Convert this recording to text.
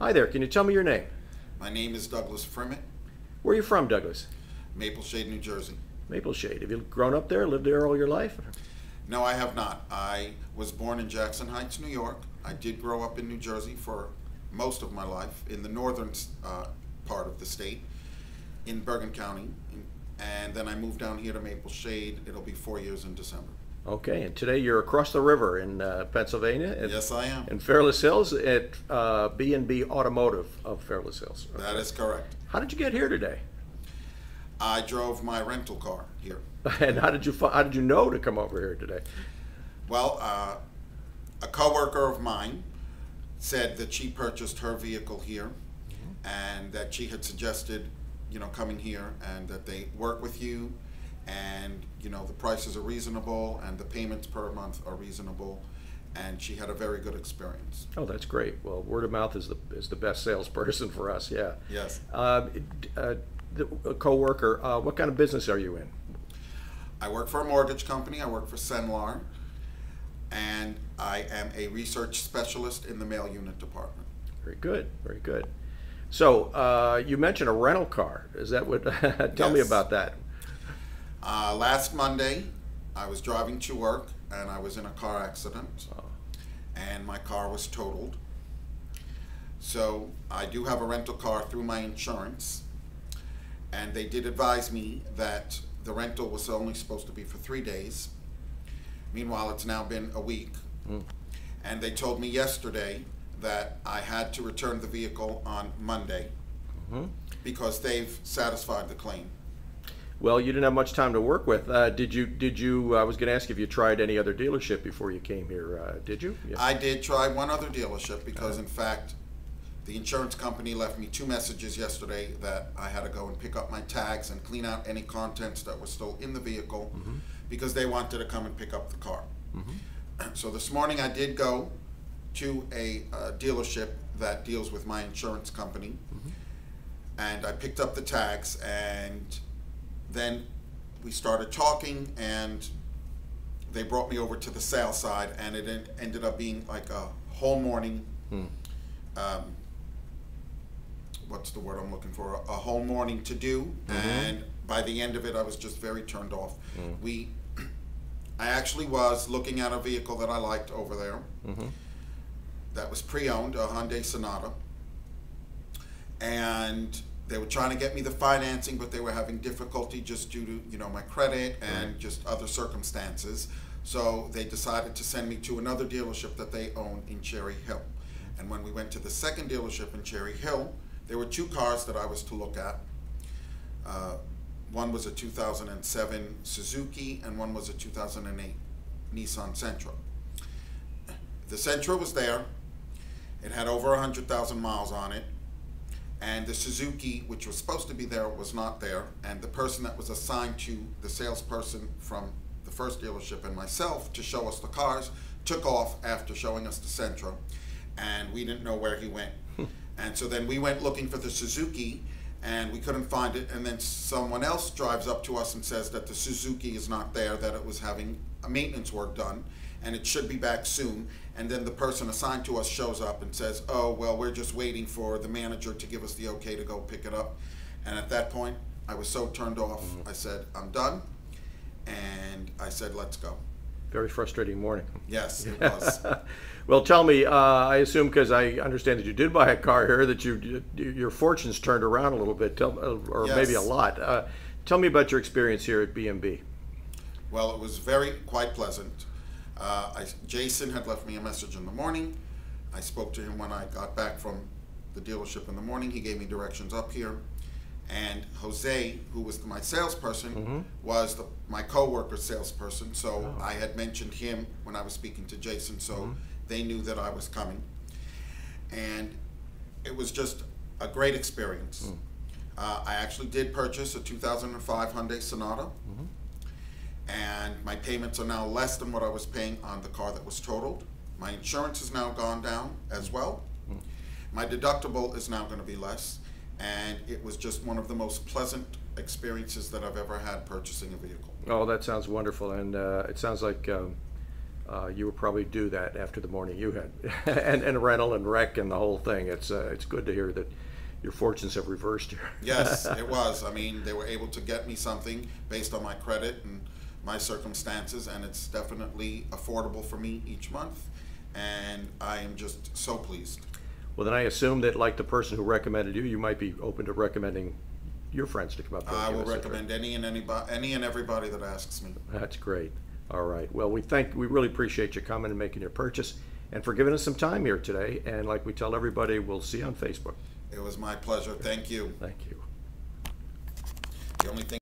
Hi there, can you tell me your name? My name is Douglas Frimmet, Where are you from, Douglas? Maple Shade, New Jersey. Maple Shade. Have you grown up there, lived there all your life? No, I have not. I was born in Jackson Heights, New York. I did grow up in New Jersey for most of my life, in the northern part of the state, in Bergen County. And then I moved down here to Maple Shade. It'll be 4 years in December. Okay, and today you're across the river in Pennsylvania. Yes, I am. In Fairless Hills at B&B Automotive of Fairless Hills. Okay. That is correct. How did you get here today? I drove my rental car here. And how did you know to come over here today? Well, a coworker of mine said that she purchased her vehicle here, and that she had suggested, coming here, and that they work with you, and the prices are reasonable, and the payments per month are reasonable, and she had a very good experience. Oh, that's great. Well, word of mouth is the best salesperson for us. Yeah. Yes. The co-worker, what kind of business are you in? I work for a mortgage company. I work for Senlar, and I am a research specialist in the mail unit department. Very good, very good. So you mentioned a rental car. Is that what? Tell me Yes. about that. Last Monday, I was driving to work, and I was in a car accident, and my car was totaled. So I do have a rental car through my insurance, and they did advise me that the rental was only supposed to be for 3 days. Meanwhile, it's now been a week. And they told me yesterday that I had to return the vehicle on Monday because they've satisfied the claim. Well, you didn't have much time to work with. Did you? I was going to ask if you tried any other dealership before you came here. Did you? Yes. I did try one other dealership because, in fact, the insurance company left me 2 messages yesterday that I had to go and pick up my tags and clean out any contents that were still in the vehicle because they wanted to come and pick up the car. So this morning I did go to a dealership that deals with my insurance company, and I picked up the tags, and then we started talking, and they brought me over to the sales side, and it ended up being like a whole morning what's the word I'm looking for? A whole morning to do, and by the end of it, I was just very turned off. I actually was looking at a vehicle that I liked over there that was pre-owned, a Hyundai Sonata, and they were trying to get me the financing, but they were having difficulty just due to my credit and just other circumstances. So they decided to send me to another dealership that they own in Cherry Hill. And when we went to the second dealership in Cherry Hill, there were 2 cars that I was to look at. One was a 2007 Suzuki, and one was a 2008 Nissan Sentra. The Sentra was there. It had over 100,000 miles on it. And the Suzuki, which was supposed to be there, was not there. And the person that was assigned to the salesperson from the first dealership and myself to show us the cars took off after showing us the Sentra, and we didn't know where he went. And so then we went looking for the Suzuki, and we couldn't find it, and then someone else drives up to us and says that the Suzuki is not there, that it was having a maintenance work done, and it should be back soon. And then the person assigned to us shows up and says, oh, well, we're just waiting for the manager to give us the okay to go pick it up. And at that point, I was so turned off, I said, I'm done, and I said, let's go. Very frustrating morning. Yes, it was. Well, tell me, I assume, because I understand that you did buy a car here, that your fortunes turned around a little bit, or Yes. maybe a lot. Tell me about your experience here at B&B. Well, it was quite pleasant. Jason had left me a message in the morning. I spoke to him when I got back from the dealership in the morning. He gave me directions up here. And Jose, who was my salesperson, was my co-worker salesperson. So I had mentioned him when I was speaking to Jason, so they knew that I was coming. And it was just a great experience. I actually did purchase a 2005 Hyundai Sonata, and my payments are now less than what I was paying on the car that was totaled. My insurance has now gone down as well. My deductible is now going to be less. And it was just one of the most pleasant experiences that I've ever had purchasing a vehicle. Oh, that sounds wonderful, and it sounds like you were probably due that after the morning you had, and rental and wreck and the whole thing. It's good to hear that your fortunes have reversed here. Yes, it was. I mean, they were able to get me something based on my credit and my circumstances, and it's definitely affordable for me each month, and I am just so pleased. Well, then I assume that, like the person who recommended you, you might be open to recommending your friends to come up here. I and will give us a trip. recommend any and everybody that asks me. That's great. All right. Well, we really appreciate you coming and making your purchase, and for giving us some time here today. And like we tell everybody, we'll see you on Facebook. It was my pleasure. Thank you. Thank you. The only thing